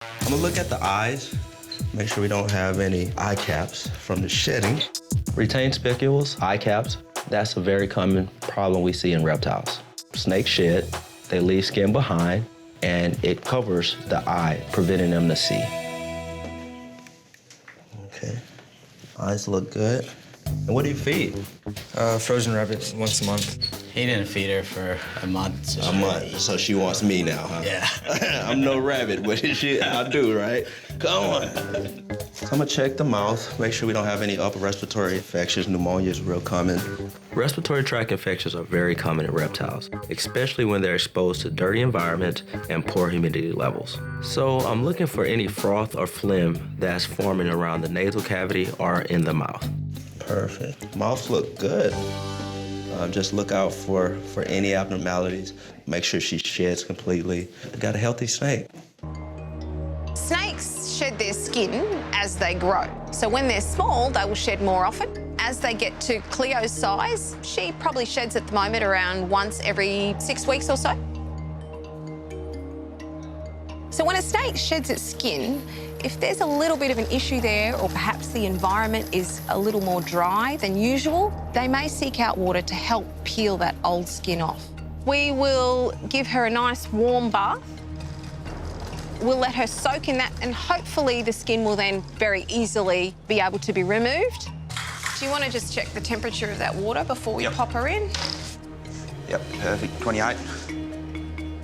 I'm gonna look at the eyes, make sure we don't have any eye caps from the shedding. Retained spicules, eye caps, that's a very common problem we see in reptiles. Snakes shed, they leave skin behind, and it covers the eye, preventing them to see. Okay, eyes look good. And what do you feed? Frozen rabbit once a month. He didn't feed her for a month. So A month, so she wants me now, huh? Yeah. I'm no rabbit, but shit, I do, right? Come on. I'm gonna check the mouth, make sure we don't have any upper respiratory infections. Pneumonia is real common. Respiratory tract infections are very common in reptiles, especially when they're exposed to dirty environment and poor humidity levels. So I'm looking for any froth or phlegm that's forming around the nasal cavity or in the mouth. Perfect. Mouths look good. Just look out for any abnormalities. Make sure she sheds completely. Got a healthy snake. Snakes shed their skin as they grow. So when they're small, they will shed more often. As they get to Cleo's size, she probably sheds at the moment around once every 6 weeks or so. So when a snake sheds its skin, if there's a little bit of an issue there, or perhaps the environment is a little more dry than usual, they may seek out water to help peel that old skin off. We will give her a nice warm bath. We'll let her soak in that, and hopefully the skin will then very easily be able to be removed. Do you want to just check the temperature of that water before we pop her in? Yep, perfect. 28.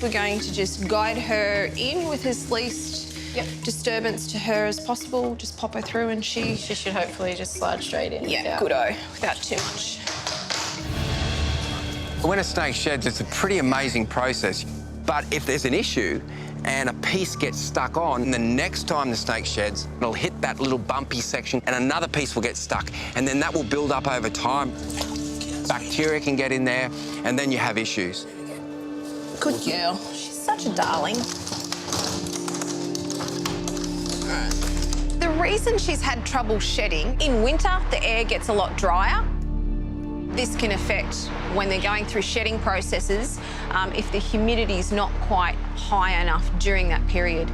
We're going to just guide her in with as least disturbance to her as possible. Just pop her through and she should hopefully just slide straight in. Yeah, good-o, without too much. When a snake sheds, it's a pretty amazing process. But if there's an issue and a piece gets stuck on, the next time the snake sheds, it'll hit that little bumpy section and another piece will get stuck. And then that will build up over time. Bacteria can get in there and then you have issues. Good girl. She's such a darling. The reason she's had trouble shedding, in winter, the air gets a lot drier. This can affect when they're going through shedding processes, if the humidity is not quite high enough during that period.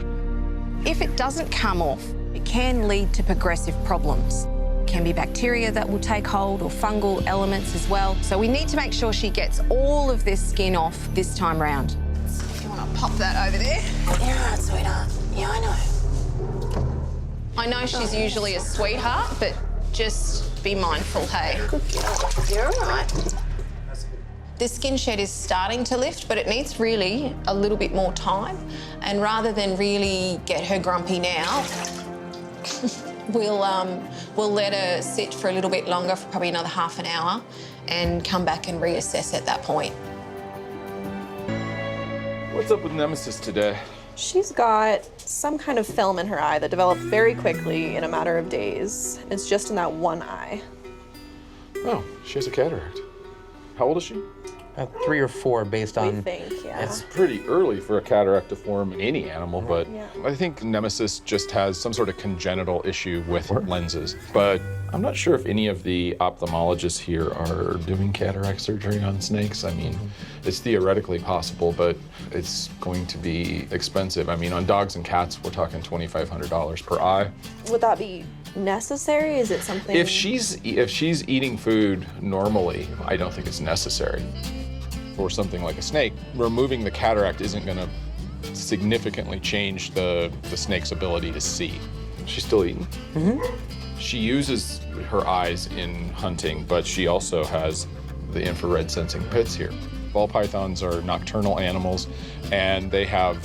If it doesn't come off, it can lead to progressive problems. It can be bacteria that will take hold or fungal elements as well. So we need to make sure she gets all of this skin off this time round. So if you want to pop that over there. You're right, sweetheart. Yeah, I know. I know she's usually a sweetheart, but just be mindful, hey? Good girl. You're all right. The skin shed is starting to lift, but it needs really a little bit more time. And rather than really get her grumpy now, we'll let her sit for a little bit longer, for probably another half an hour, and come back and reassess at that point. What's up with Nemesis today? She's got some kind of film in her eye that developed very quickly in a matter of days. It's just in that one eye. Oh, she has a cataract. How old is she? 3 or 4 based on... We think, yeah. It's pretty early for a cataract to form in any animal, but Yeah. I think Nemesis just has some sort of congenital issue with lenses. But I'm not sure if any of the ophthalmologists here are doing cataract surgery on snakes. I mean, it's theoretically possible, but it's going to be expensive. I mean, on dogs and cats, we're talking $2,500 per eye. Would that be necessary? Is it something... If she's eating food normally, I don't think it's necessary. For something like a snake, removing the cataract isn't going to significantly change the snake's ability to see. She's still eating. She uses her eyes in hunting, but she also has the infrared sensing pits here. Ball pythons are nocturnal animals, and they have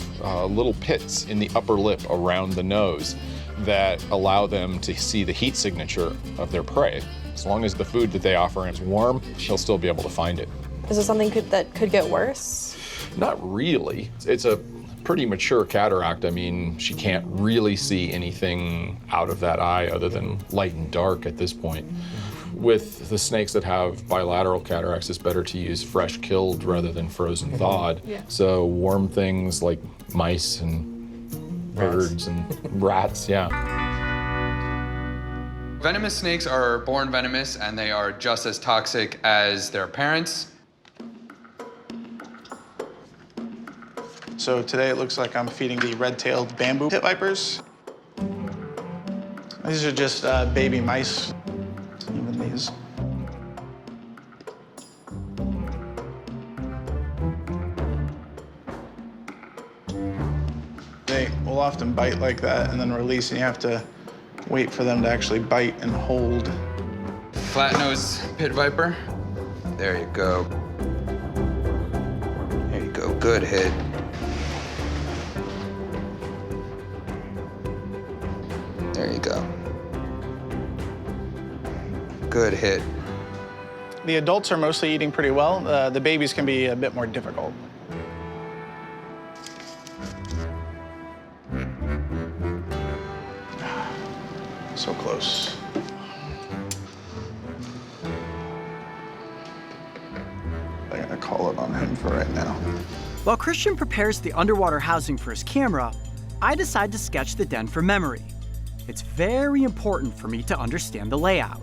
little pits in the upper lip around the nose that allow them to see the heat signature of their prey. As long as the food that they offer is warm, she'll still be able to find it. Is it something that could get worse? Not really. It's a pretty mature cataract. I mean, she can't really see anything out of that eye other than light and dark at this point. With the snakes that have bilateral cataracts, it's better to use fresh killed rather than frozen thawed. Yeah. So warm things like mice and birds and rats, yeah. Venomous snakes are born venomous, and they are just as toxic as their parents. So today it looks like I'm feeding the red-tailed bamboo pit vipers. These are just baby mice, even these. They will often bite like that and then release, and you have to wait for them to actually bite and hold. Flat-nose pit viper. There you go. There you go, good hit. There you go. Good hit. The adults are mostly eating pretty well. The babies can be a bit more difficult. So close. I gotta call it on him for right now. While Christian prepares the underwater housing for his camera, I decide to sketch the den for memory. It's very important for me to understand the layout.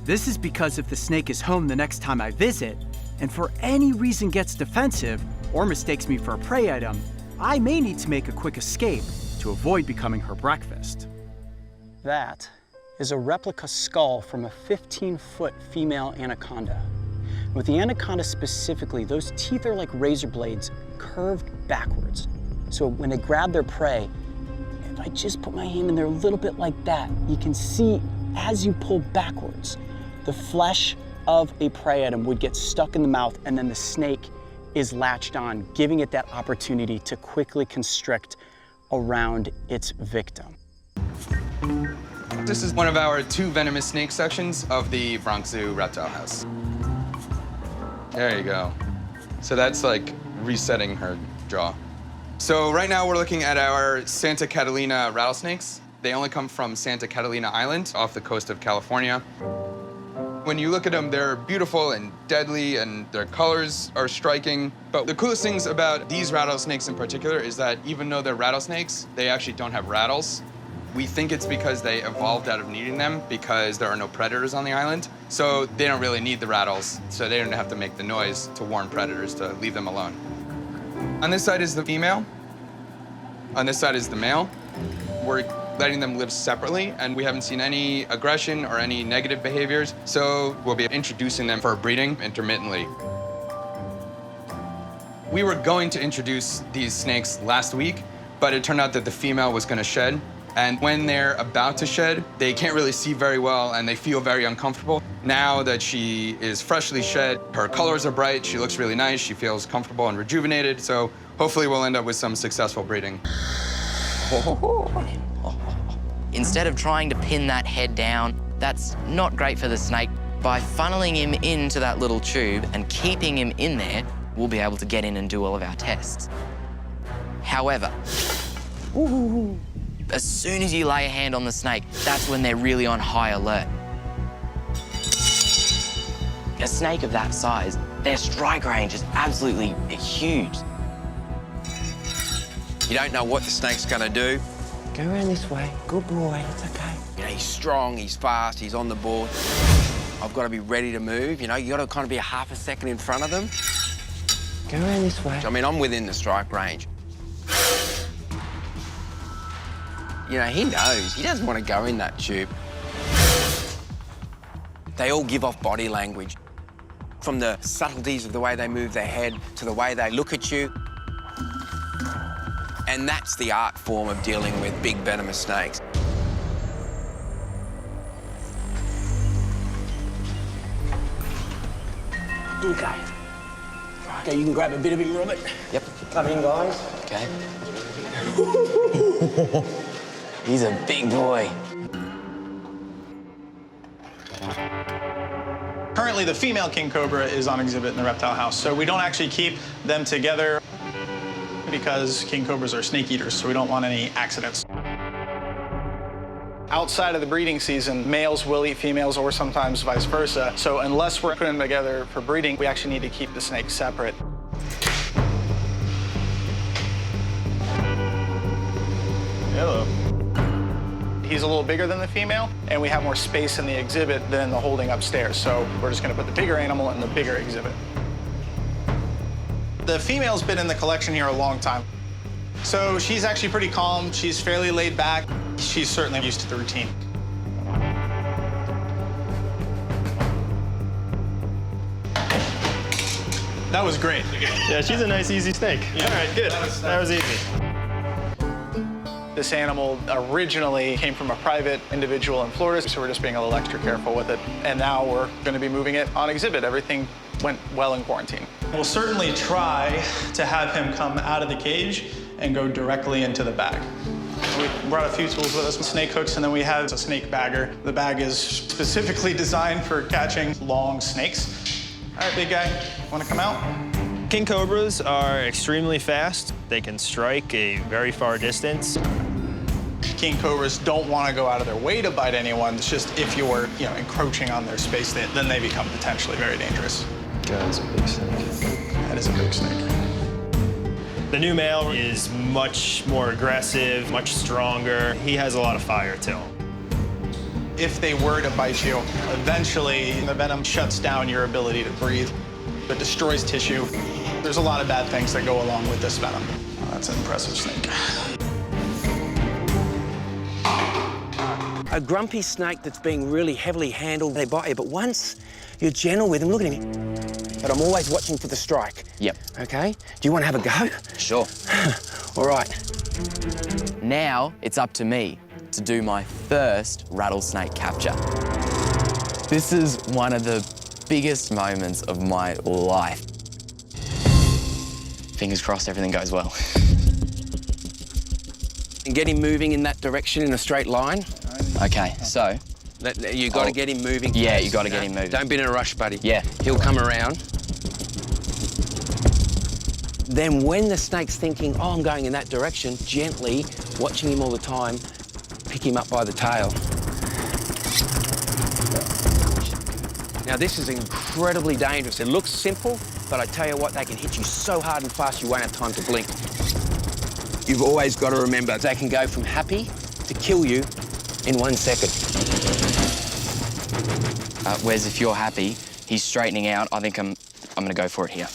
This is because if the snake is home the next time I visit, and for any reason gets defensive or mistakes me for a prey item, I may need to make a quick escape to avoid becoming her breakfast. That is a replica skull from a 15-foot female anaconda. With the anaconda specifically, those teeth are like razor blades curved backwards. So when they grab their prey, if I just put my hand in there a little bit like that, you can see as you pull backwards, the flesh of a prey item would get stuck in the mouth, and then the snake is latched on, giving it that opportunity to quickly constrict around its victim. This is one of our 2 venomous snake sections of the Bronx Zoo reptile house. There you go. So that's like resetting her jaw. So right now we're looking at our Santa Catalina rattlesnakes. They only come from Santa Catalina Island off the coast of California. When you look at them, they're beautiful and deadly, and their colors are striking. But the coolest things about these rattlesnakes in particular is that even though they're rattlesnakes, they actually don't have rattles. We think it's because they evolved out of needing them because there are no predators on the island. So they don't really need the rattles, so they don't have to make the noise to warn predators to leave them alone. On this side is the female. On this side is the male. We're letting them live separately, and we haven't seen any aggression or any negative behaviors, so we'll be introducing them for breeding intermittently. We were going to introduce these snakes last week, but it turned out that the female was gonna shed. And when they're about to shed, they can't really see very well and they feel very uncomfortable. Now that she is freshly shed, her colors are bright, she looks really nice, she feels comfortable and rejuvenated, so hopefully we'll end up with some successful breeding. Instead of trying to pin that head down, that's not great for the snake. By funneling him into that little tube and keeping him in there, we'll be able to get in and do all of our tests. However, as soon as you lay a hand on the snake, that's when they're really on high alert. A snake of that size, their strike range is absolutely huge. You don't know what the snake's gonna do. Go around this way. Good boy, it's okay. You know, he's strong, he's fast, he's on the board. I've got to be ready to move, you know, you got to kind of be a half a second in front of them. Go around this way. I mean, I'm within the strike range. You know, he knows. He doesn't want to go in that tube. They all give off body language. From the subtleties of the way they move their head to the way they look at you. And that's the art form of dealing with big venomous snakes. Okay. Okay, you can grab a bit of him, Robert. Yep. Come in, guys. Okay. He's a big boy. Currently, the female king cobra is on exhibit in the reptile house, so we don't actually keep them together because king cobras are snake eaters, so we don't want any accidents. Outside of the breeding season, males will eat females or sometimes vice versa. So unless we're putting them together for breeding, we actually need to keep the snakes separate. Hello. He's a little bigger than the female, and we have more space in the exhibit than the holding upstairs. So we're just gonna put the bigger animal in the bigger exhibit. The female's been in the collection here a long time. So she's actually pretty calm. She's fairly laid back. She's certainly used to the routine. That was great. Yeah, she's a nice, easy snake. Yeah. All right, good. That was easy. This animal originally came from a private individual in Florida, so we're just being a little extra careful with it. And now we're going to be moving it on exhibit. Everything went well in quarantine. We'll certainly try to have him come out of the cage and go directly into the bag. We brought a few tools with us, snake hooks, and then we have a snake bagger. The bag is specifically designed for catching long snakes. All right, big guy, want to come out? King Cobras are extremely fast. They can strike a very far distance. King Cobras don't want to go out of their way to bite anyone. It's just if you're, encroaching on their space, then they become potentially very dangerous. Yeah, that's a big snake. That is a big snake. The new male is much more aggressive, much stronger. He has a lot of fire to him. If they were to bite you, eventually the venom shuts down your ability to breathe. It destroys tissue. There's a lot of bad things that go along with this venom. Oh, that's an impressive snake. A grumpy snake that's being really heavily handled, they bite you, but once you're gentle with them, look at me. But I'm always watching for the strike. Yep. Okay? Do you want to have a go? Sure. All right. Now it's up to me to do my first rattlesnake capture. This is one of the biggest moments of my life. Fingers crossed everything goes well. And get him moving in that direction in a straight line. Okay, so. You got to get him moving. Yeah, first. you got to get him moving. Don't be in a rush, buddy. Yeah. He'll come around. Then when the snake's thinking, oh, I'm going in that direction, gently, watching him all the time, pick him up by the tail. Now, this is incredibly dangerous. It looks simple, but I tell you what, they can hit you so hard and fast you won't have time to blink. You've always got to remember, they can go from happy to kill you in 1 second. Wes, if you're happy, he's straightening out. I think I'm going to go for it here.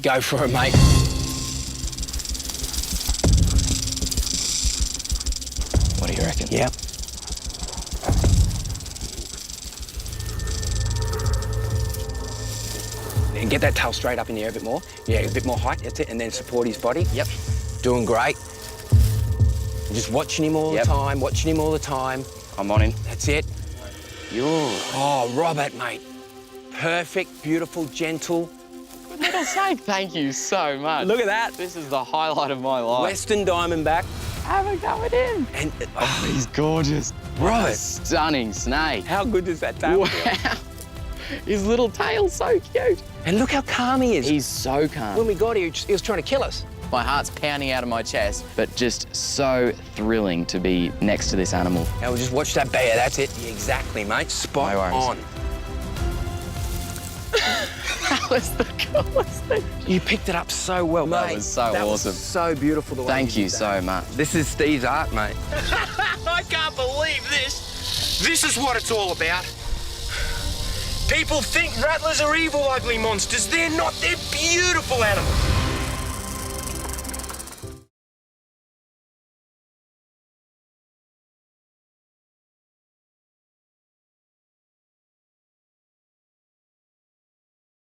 Go for it, mate. What do you reckon? Yep. And get that tail straight up in the air a bit more. Yeah, a bit more height, that's it, and then support his body. Yep. Doing great. And just watching him all the time, watching him all the time. I'm on him. That's it. Oh, Robert, mate. Perfect, beautiful, gentle. Little snake. Thank you so much. Look at that. This is the highlight of my life. Western Diamondback. Have a go at him. And he's gorgeous. Robert. Stunning snake. How good does that tail feel? Wow. His little tail's so cute. And look how calm he is. He's so calm. When we got here, he was trying to kill us. My heart's pounding out of my chest, but just so thrilling to be next to this animal. Now we'll just watch that Baier. That's it. Yeah, exactly, mate. Spot on. That was the coolest thing. You picked it up so well, mate. That was so awesome. Was so beautiful the way Thank you did so that. much. This is Steve's art, mate. I can't believe this. This is what it's all about. People think rattlers are evil, ugly monsters. They're not. They're beautiful animals.